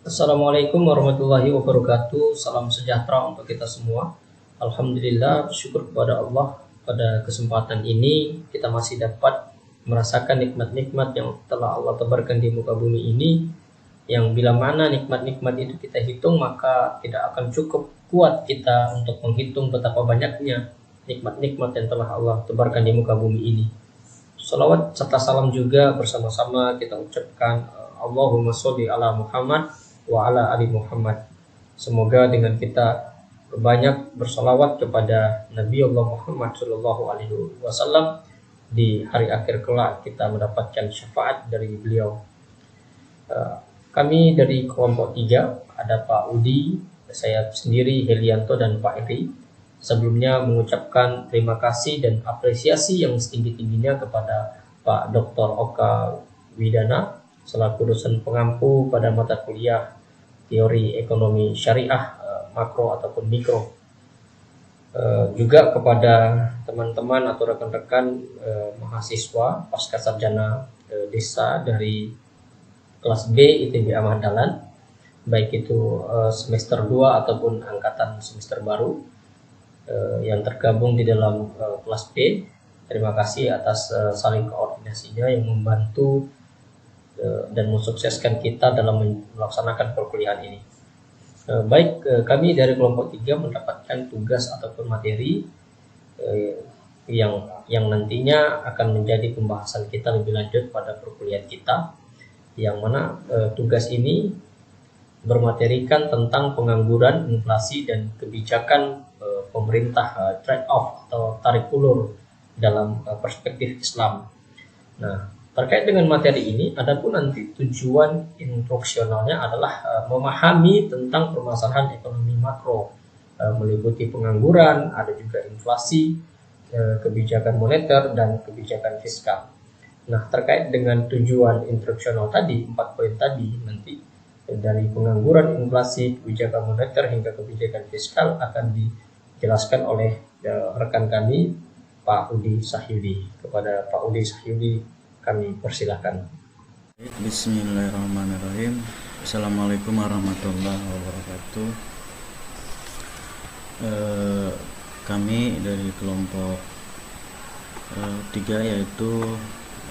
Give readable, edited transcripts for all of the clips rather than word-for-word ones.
Assalamualaikum warahmatullahi wabarakatuh. Salam sejahtera untuk kita semua. Alhamdulillah, bersyukur kepada Allah, pada kesempatan ini kita masih dapat merasakan nikmat-nikmat yang telah Allah tebarkan di muka bumi ini, yang bila mana nikmat-nikmat itu kita hitung maka tidak akan cukup kuat kita untuk menghitung betapa banyaknya nikmat-nikmat yang telah Allah tebarkan di muka bumi ini. Salawat serta salam juga bersama-sama kita ucapkan, Allahumma sholli ala Muhammad wa ala ali Muhammad. Semoga dengan kita berbanyak bersalawat kepada Nabi Allah Muhammad Shallallahu Alaihi Wasallam, di hari akhir kelak kita mendapatkan syafaat dari beliau. Kami dari kelompok 3, ada Pak Udi, saya sendiri Helianto, dan Pak Eri. Sebelumnya mengucapkan terima kasih dan apresiasi yang setinggi-tingginya kepada Pak Dr. Oka Widana selaku dosen pengampu pada mata kuliah teori ekonomi syariah makro ataupun mikro. Juga kepada teman-teman atau rekan-rekan mahasiswa pasca sarjana desa dari kelas B ITB Ahmad Dahlan, baik itu semester 2 ataupun angkatan semester baru yang tergabung di dalam kelas B. Terima kasih atas saling koordinasinya yang membantu dan mensukseskan kita dalam melaksanakan perkuliahan ini. Baik, kami dari kelompok 3 mendapatkan tugas ataupun materi yang nantinya akan menjadi pembahasan kita lebih lanjut pada perkuliahan kita, yang mana tugas ini bermaterikan tentang pengangguran, inflasi, dan kebijakan pemerintah, trade-off atau tarik ulur dalam perspektif Islam. Nah, terkait dengan materi ini, adapun nanti tujuan instruksionalnya adalah memahami tentang permasalahan ekonomi makro, meliputi pengangguran, ada juga inflasi, kebijakan moneter, dan kebijakan fiskal. Nah, terkait dengan tujuan instruksional tadi, 4 poin tadi, nanti dari pengangguran, inflasi, kebijakan moneter, hingga kebijakan fiskal akan dijelaskan oleh rekan kami, Pak Udi Sahyudi. Kepada Pak Udi Sahyudi kami persilahkan. Bismillahirrahmanirrahim. Assalamualaikum warahmatullahi wabarakatuh. Kami dari kelompok 3, yaitu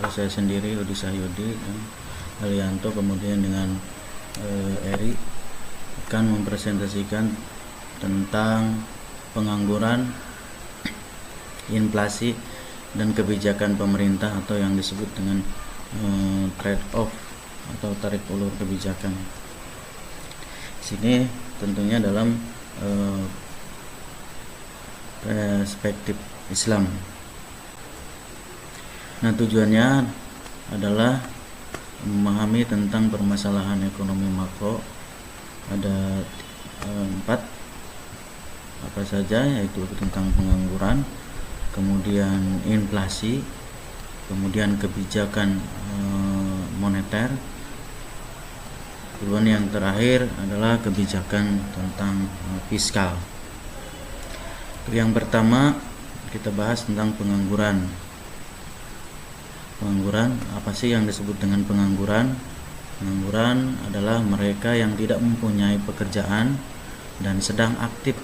saya sendiri Udi Sahyudi dan Alianto, kemudian dengan Eri, akan mempresentasikan tentang pengangguran, inflasi, dan kebijakan pemerintah atau yang disebut dengan trade-off atau tarik ulur kebijakan. Sini tentunya dalam perspektif Islam. Nah, tujuannya adalah memahami tentang permasalahan ekonomi makro. Ada 4 apa saja, yaitu tentang pengangguran, kemudian inflasi, kemudian kebijakan moneter, kemudian yang terakhir adalah kebijakan tentang fiskal. Yang pertama kita bahas tentang pengangguran. Pengangguran, apa sih yang disebut dengan pengangguran? Pengangguran adalah mereka yang tidak mempunyai pekerjaan dan sedang aktif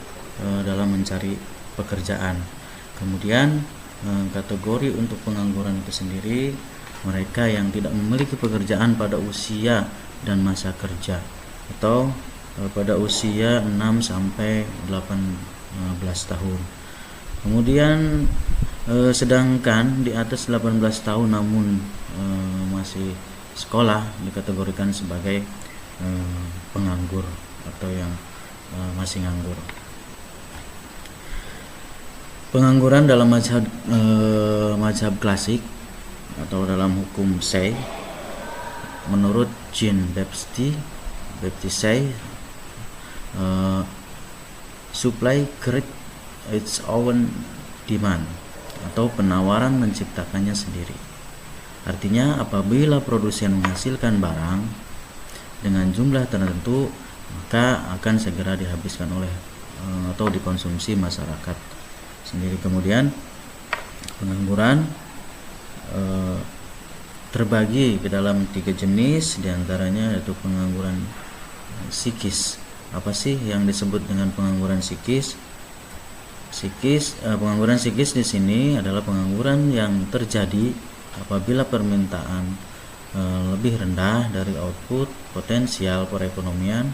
dalam mencari pekerjaan. Kemudian kategori untuk pengangguran itu sendiri, mereka yang tidak memiliki pekerjaan pada usia dan masa kerja, atau pada usia 6 sampai 18 tahun. Kemudian sedangkan di atas 18 tahun namun masih sekolah dikategorikan sebagai penganggur atau yang masih nganggur. Pengangguran dalam mazhab klasik atau dalam hukum Syai, menurut Jean-Baptiste Say, supply create its own demand, atau penawaran menciptakannya sendiri. Artinya, apabila produsen menghasilkan barang dengan jumlah tertentu, maka akan segera dihabiskan oleh atau dikonsumsi masyarakat sendiri. Kemudian pengangguran terbagi ke dalam 3 jenis, diantaranya yaitu pengangguran psikis. Apa sih yang disebut dengan pengangguran psikis? Pengangguran psikis di sini adalah pengangguran yang terjadi apabila permintaan lebih rendah dari output potensial perekonomian,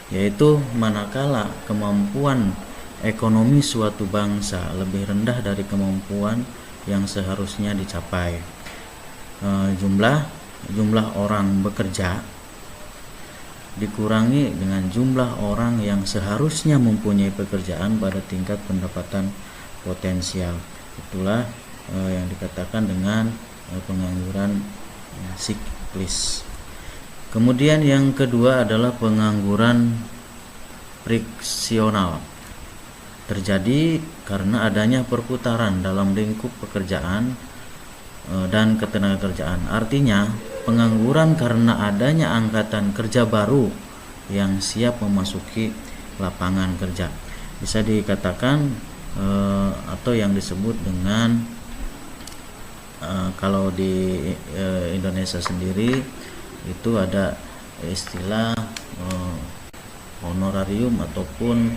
yaitu manakala kemampuan ekonomi suatu bangsa lebih rendah dari kemampuan yang seharusnya dicapai. Jumlah orang bekerja dikurangi dengan jumlah orang yang seharusnya mempunyai pekerjaan pada tingkat pendapatan potensial. Itulah yang dikatakan dengan pengangguran siklis. Kemudian yang kedua adalah pengangguran friksional. Terjadi karena adanya perputaran dalam lingkup pekerjaan dan ketenagakerjaan. Artinya, pengangguran karena adanya angkatan kerja baru yang siap memasuki lapangan kerja. Bisa dikatakan atau yang disebut dengan kalau di Indonesia sendiri itu ada istilah honorarium ataupun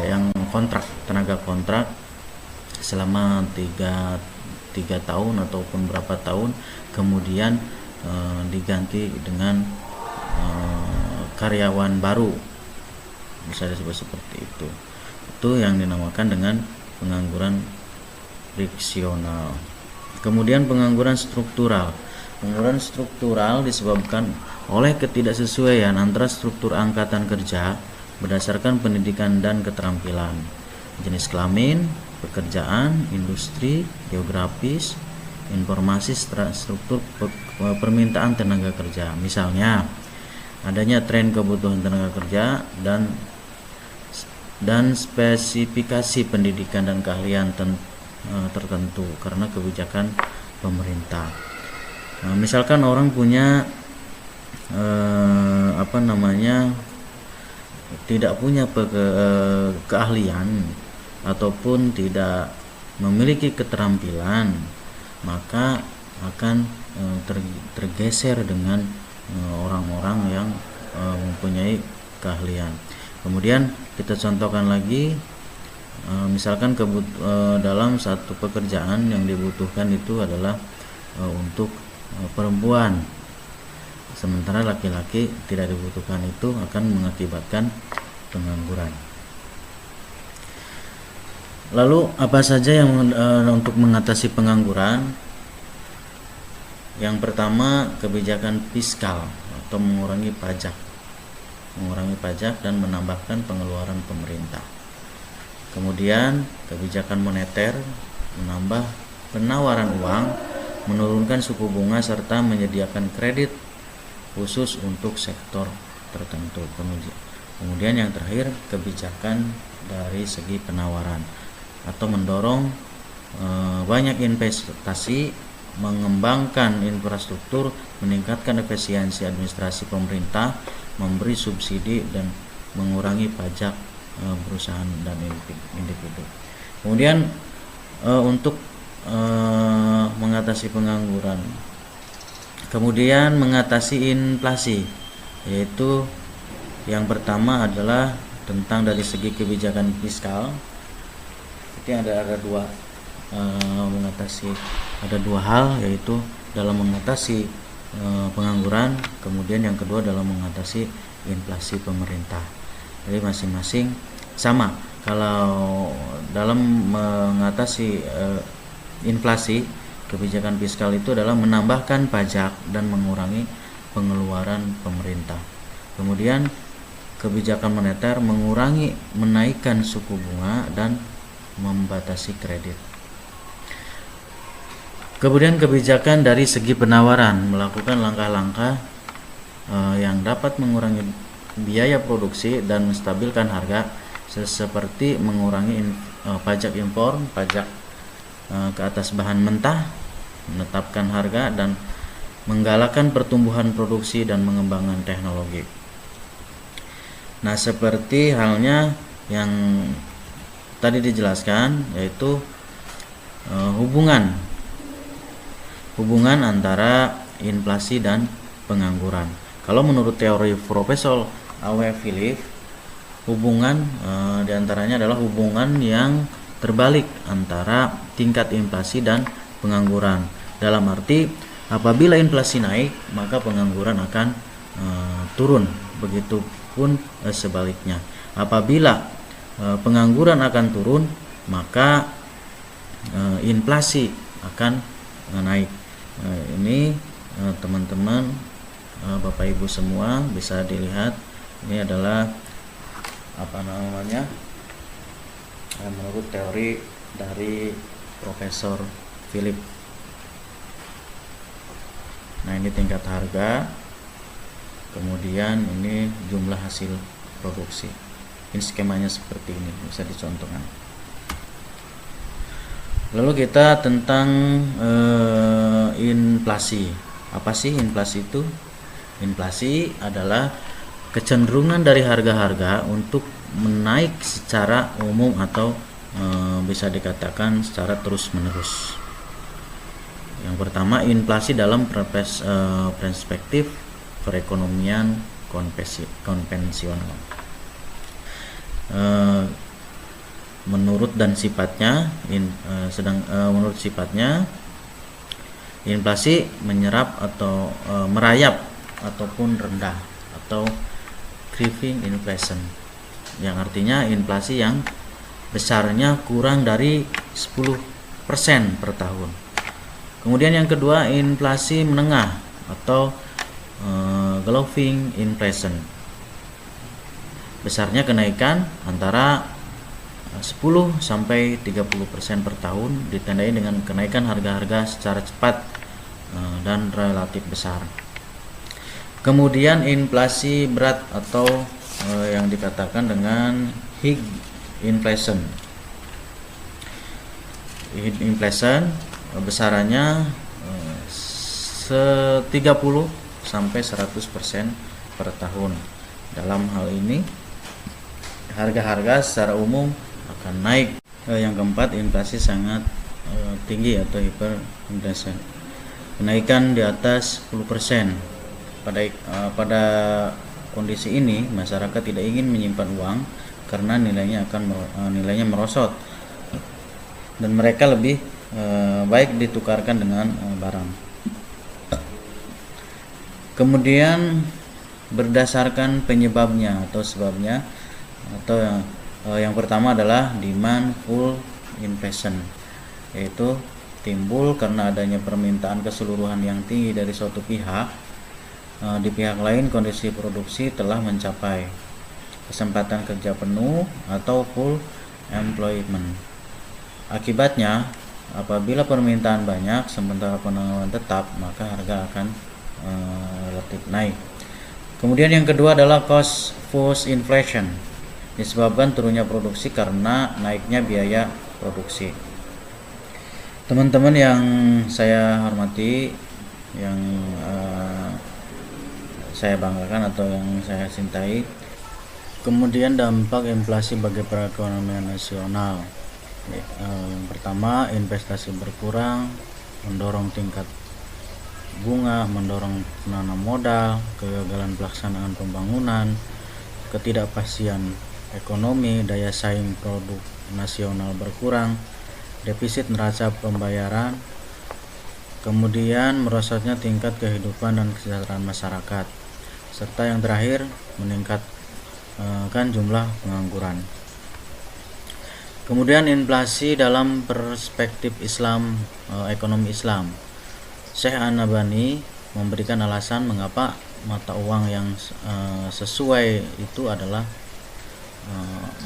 yang tenaga kontrak selama 3 tahun ataupun berapa tahun, kemudian diganti dengan karyawan baru, bisa disebut seperti itu. Itu yang dinamakan dengan pengangguran friksional. Kemudian pengangguran struktural. Pengangguran struktural disebabkan oleh ketidaksesuaian antara struktur angkatan kerja berdasarkan pendidikan dan keterampilan, jenis kelamin, pekerjaan, industri, geografis, informasi, struktur permintaan tenaga kerja. Misalnya, adanya tren kebutuhan tenaga kerja dan spesifikasi pendidikan dan keahlian tertentu karena kebijakan pemerintah. Misalkan orang punya tidak punya keahlian ataupun tidak memiliki keterampilan, maka akan tergeser dengan orang-orang yang mempunyai keahlian. Kemudian kita contohkan lagi, misalkan dalam satu pekerjaan yang dibutuhkan itu adalah untuk perempuan, sementara laki-laki tidak dibutuhkan, itu akan mengakibatkan pengangguran. Lalu apa saja yang untuk mengatasi pengangguran? Yang pertama, kebijakan fiskal atau mengurangi pajak dan menambahkan pengeluaran pemerintah. Kemudian kebijakan moneter, menambah penawaran uang, menurunkan suku bunga serta menyediakan kredit khusus untuk sektor tertentu. Kemudian yang terakhir, kebijakan dari segi penawaran atau mendorong banyak investasi, mengembangkan infrastruktur, meningkatkan efisiensi administrasi pemerintah, memberi subsidi dan mengurangi pajak perusahaan dan individu. Kemudian untuk mengatasi pengangguran, kemudian mengatasi inflasi, yaitu yang pertama adalah tentang dari segi kebijakan fiskal. Ada dua hal, yaitu dalam mengatasi pengangguran, kemudian yang kedua dalam mengatasi inflasi pemerintah. Jadi masing-masing sama. Kalau dalam mengatasi inflasi, kebijakan fiskal itu adalah menambahkan pajak dan mengurangi pengeluaran pemerintah. Kemudian kebijakan moneter menaikkan suku bunga dan membatasi kredit. Kemudian kebijakan dari segi penawaran, melakukan langkah-langkah yang dapat mengurangi biaya produksi dan menstabilkan harga, seperti mengurangi pajak impor, pajak ke atas bahan mentah, menetapkan harga, dan menggalakkan pertumbuhan produksi dan mengembangkan teknologi. Nah, seperti halnya yang tadi dijelaskan, yaitu hubungan antara inflasi dan pengangguran. Kalau menurut teori Profesor A.W. Philip, hubungan diantaranya adalah hubungan yang terbalik antara tingkat inflasi dan pengangguran. Dalam arti apabila inflasi naik maka pengangguran akan turun, begitupun sebaliknya. Apabila pengangguran akan turun maka inflasi akan naik. Ini teman-teman, Bapak Ibu semua bisa dilihat, ini adalah menurut teori dari Profesor Philip. Nah, ini tingkat harga, kemudian ini jumlah hasil produksi. Ini skemanya seperti ini, bisa dicontohkan. Lalu kita tentang inflasi. Apa sih inflasi itu? Inflasi adalah kecenderungan dari harga-harga untuk menaik secara umum atau bisa dikatakan secara terus-menerus. Yang pertama, inflasi dalam perspektif perekonomian konvensional. Menurut sifatnya, inflasi menyerap atau merayap ataupun rendah, atau creeping inflation, yang artinya inflasi yang besarnya kurang dari 10% per tahun. Kemudian yang kedua, inflasi menengah atau glowing inflation, besarnya kenaikan antara 10 sampai 30% per tahun, ditandai dengan kenaikan harga-harga secara cepat dan relatif besar. Kemudian inflasi berat atau yang dikatakan dengan high inflation. High inflation besarannya 30 sampai 100% per tahun. Dalam hal ini harga-harga secara umum akan naik. Yang keempat, inflasi sangat tinggi atau hyperinflation. Kenaikan di atas 10%. Pada kondisi ini masyarakat tidak ingin menyimpan uang karena nilainya merosot dan mereka lebih baik ditukarkan dengan barang. Kemudian berdasarkan penyebabnya atau sebabnya, atau yang pertama adalah demand pull inflation, yaitu timbul karena adanya permintaan keseluruhan yang tinggi dari suatu pihak. Di pihak lain kondisi produksi telah mencapai kesempatan kerja penuh atau full employment. Akibatnya, apabila permintaan banyak sementara penawaran tetap, maka harga akan relatif naik. Kemudian yang kedua adalah cost push inflation, disebabkan turunnya produksi karena naiknya biaya produksi. Teman-teman yang saya hormati, yang saya banggakan atau yang saya cintai, kemudian dampak inflasi bagi perekonomian nasional. Yang pertama, investasi berkurang, mendorong tingkat bunga, mendorong penanam modal, kegagalan pelaksanaan pembangunan, ketidakpastian ekonomi, daya saing produk nasional berkurang, defisit neraca pembayaran, kemudian merosotnya tingkat kehidupan dan kesejahteraan masyarakat, serta yang terakhir meningkatkan jumlah pengangguran. Kemudian inflasi dalam perspektif Islam, ekonomi Islam. Syekh An-Nabhani memberikan alasan mengapa mata uang yang sesuai itu adalah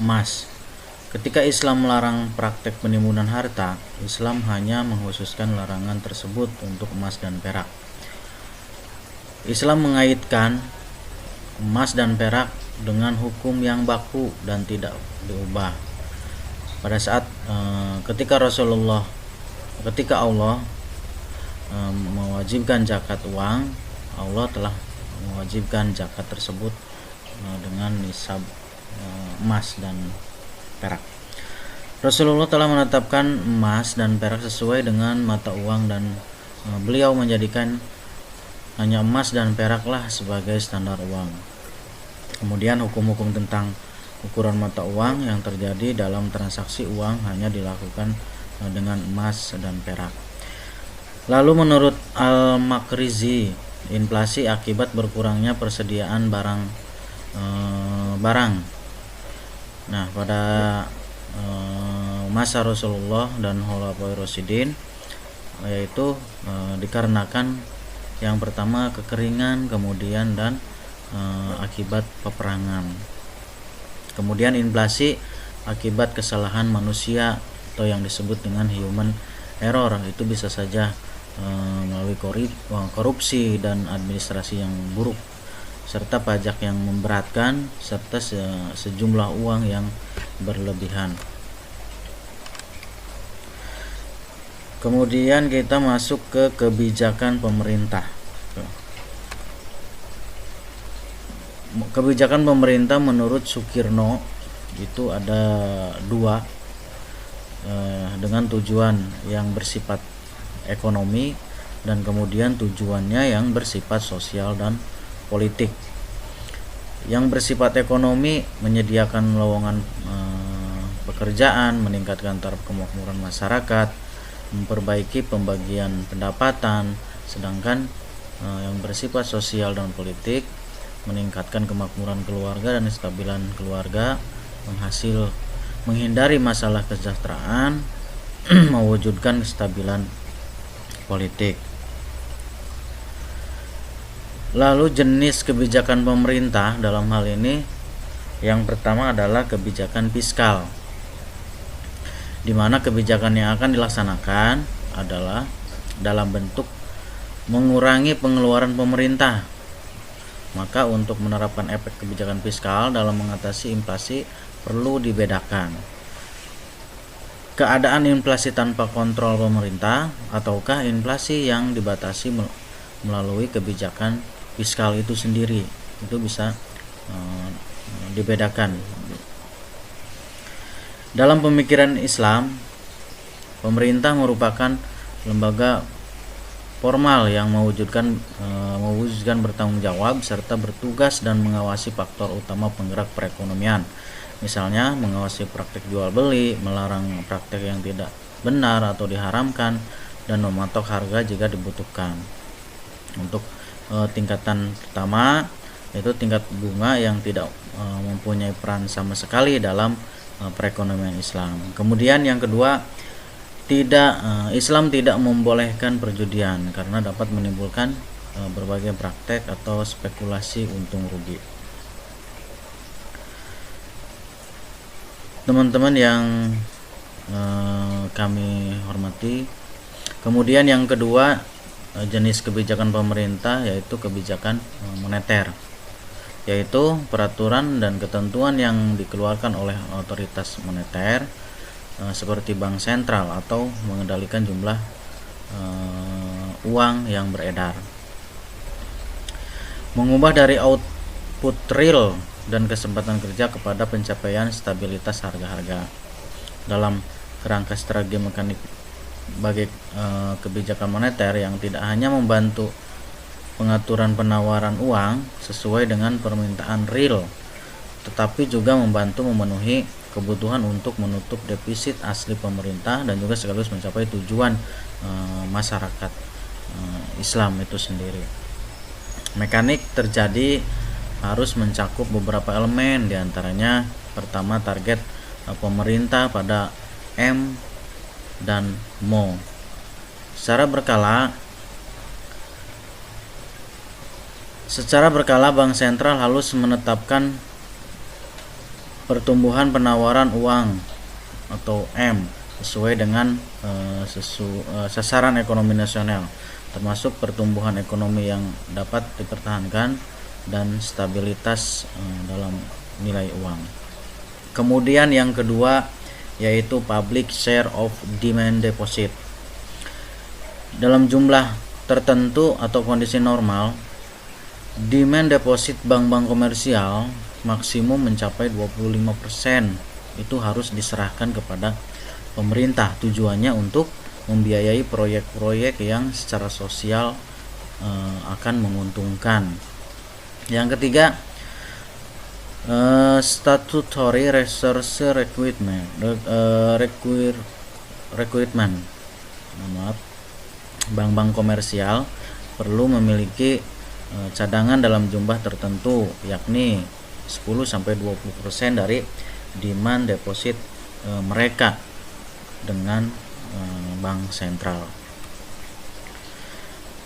emas. Ketika Islam melarang praktek penimbunan harta, Islam hanya mengkhususkan larangan tersebut untuk emas dan perak. Islam mengaitkan emas dan perak dengan hukum yang baku dan tidak diubah. Pada saat ketika Allah mewajibkan zakat uang, Allah telah mewajibkan zakat tersebut dengan nisab emas dan perak. Rasulullah telah menetapkan emas dan perak sesuai dengan mata uang dan beliau menjadikan hanya emas dan peraklah sebagai standar uang. Kemudian hukum-hukum tentang ukuran mata uang yang terjadi dalam transaksi uang hanya dilakukan dengan emas dan perak. Lalu menurut Al-Makrizi, inflasi akibat berkurangnya persediaan barang. Nah, pada masa Rasulullah dan Khulafaur Rasyidin, yaitu dikarenakan yang pertama kekeringan, kemudian dan akibat peperangan. Kemudian inflasi akibat kesalahan manusia atau yang disebut dengan human error, itu bisa saja melalui korupsi dan administrasi yang buruk, serta pajak yang memberatkan, serta sejumlah uang yang berlebihan. Kemudian kita masuk ke kebijakan pemerintah. Kebijakan pemerintah menurut Sukirno itu ada dua, dengan tujuan yang bersifat ekonomi dan kemudian tujuannya yang bersifat sosial dan politik. Yang bersifat ekonomi menyediakan lowongan pekerjaan, meningkatkan taraf kemakmuran masyarakat, memperbaiki pembagian pendapatan, sedangkan yang bersifat sosial dan politik meningkatkan kemakmuran keluarga dan kestabilan keluarga, menghindari masalah kesejahteraan, mewujudkan kestabilan politik. Lalu jenis kebijakan pemerintah dalam hal ini, yang pertama adalah kebijakan fiskal, di mana kebijakan yang akan dilaksanakan adalah dalam bentuk mengurangi pengeluaran pemerintah. Maka untuk menerapkan efek kebijakan fiskal dalam mengatasi inflasi perlu dibedakan. Keadaan inflasi tanpa kontrol pemerintah ataukah inflasi yang dibatasi melalui kebijakan fiskal itu sendiri, itu bisa dibedakan. Dalam pemikiran Islam, pemerintah merupakan lembaga formal yang mewujudkan bertanggung jawab serta bertugas dan mengawasi faktor utama penggerak perekonomian. Misalnya mengawasi praktik jual beli, melarang praktik yang tidak benar atau diharamkan, dan mematok harga jika dibutuhkan. Untuk tingkatan pertama yaitu tingkat bunga yang tidak mempunyai peran sama sekali dalam perekonomian Islam. Kemudian yang kedua, Islam tidak membolehkan perjudian karena dapat menimbulkan berbagai praktek atau spekulasi untung rugi. Teman-teman yang kami hormati, kemudian yang kedua, jenis kebijakan pemerintah yaitu kebijakan moneter, yaitu peraturan dan ketentuan yang dikeluarkan oleh otoritas moneter seperti bank sentral atau mengendalikan jumlah uang yang beredar, mengubah dari output real dan kesempatan kerja kepada pencapaian stabilitas harga-harga. Dalam kerangka strategi mekanik bagi kebijakan moneter yang tidak hanya membantu pengaturan penawaran uang sesuai dengan permintaan real, tetapi juga membantu memenuhi kebutuhan untuk menutup defisit asli pemerintah dan juga sekaligus mencapai tujuan masyarakat Islam itu sendiri. Mekanik terjadi harus mencakup beberapa elemen, diantaranya pertama target pemerintah pada M dan MO. Secara berkala bank sentral harus menetapkan pertumbuhan penawaran uang atau M sesuai dengan sasaran ekonomi nasional, termasuk pertumbuhan ekonomi yang dapat dipertahankan dan stabilitas dalam nilai uang. Kemudian yang kedua yaitu public share of demand deposit. Dalam jumlah tertentu atau kondisi normal, demand deposit bank-bank komersial maksimum mencapai 25%. Itu harus diserahkan kepada pemerintah, tujuannya untuk membiayai proyek-proyek yang secara sosial akan menguntungkan. Yang ketiga, statutory resource requirement. Maaf, bank-bank komersial perlu memiliki cadangan dalam jumlah tertentu, yakni 10-20% dari demand deposit mereka dengan bank sentral.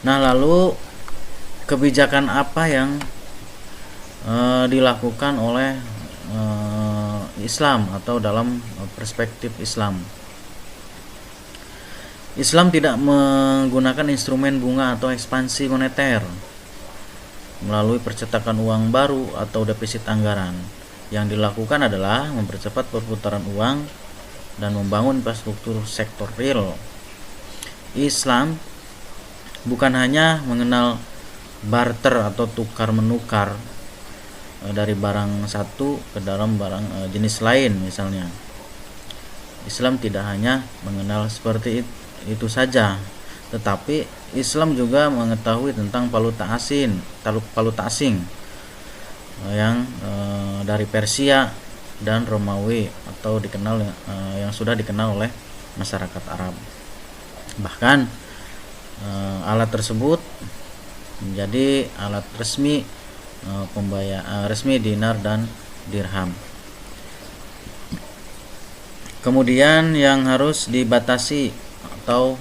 Nah, lalu kebijakan apa yang dilakukan oleh Islam atau dalam perspektif Islam? Islam tidak menggunakan instrumen bunga atau ekspansi moneter melalui percetakan uang baru atau defisit anggaran. Yang dilakukan adalah mempercepat perputaran uang dan membangun infrastruktur sektor real. Islam bukan hanya mengenal barter atau tukar menukar dari barang satu ke dalam barang jenis lain misalnya. Islam tidak hanya mengenal seperti itu saja, tetapi Islam juga mengetahui tentang valuta asing yang dari Persia dan Romawi atau yang sudah dikenal oleh masyarakat Arab. Bahkan alat tersebut menjadi alat resmi resmi dinar dan dirham. Kemudian yang harus dibatasi atau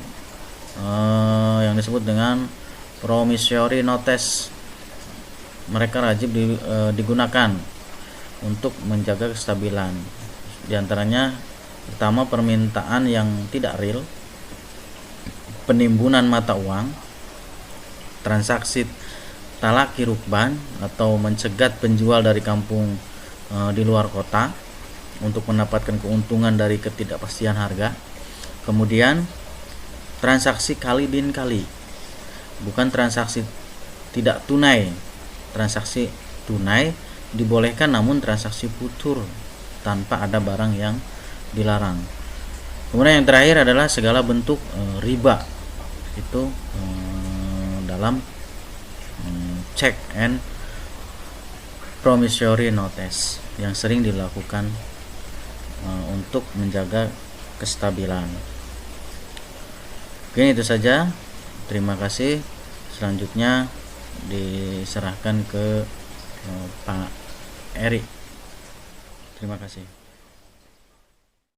yang disebut dengan promissory notes, mereka wajib digunakan untuk menjaga kestabilan. Di antaranya pertama, permintaan yang tidak real, penimbunan mata uang, transaksi talaki rukban atau mencegat penjual dari kampung di luar kota untuk mendapatkan keuntungan dari ketidakpastian harga. Kemudian transaksi kali bin kali, bukan transaksi tidak tunai. Transaksi tunai dibolehkan, namun transaksi futur tanpa ada barang yang dilarang. Kemudian yang terakhir adalah segala bentuk riba, itu dalam check and promissory notes yang sering dilakukan untuk menjaga kestabilan. Oke, itu saja. Terima kasih. Selanjutnya diserahkan ke Pak Eri. Terima kasih.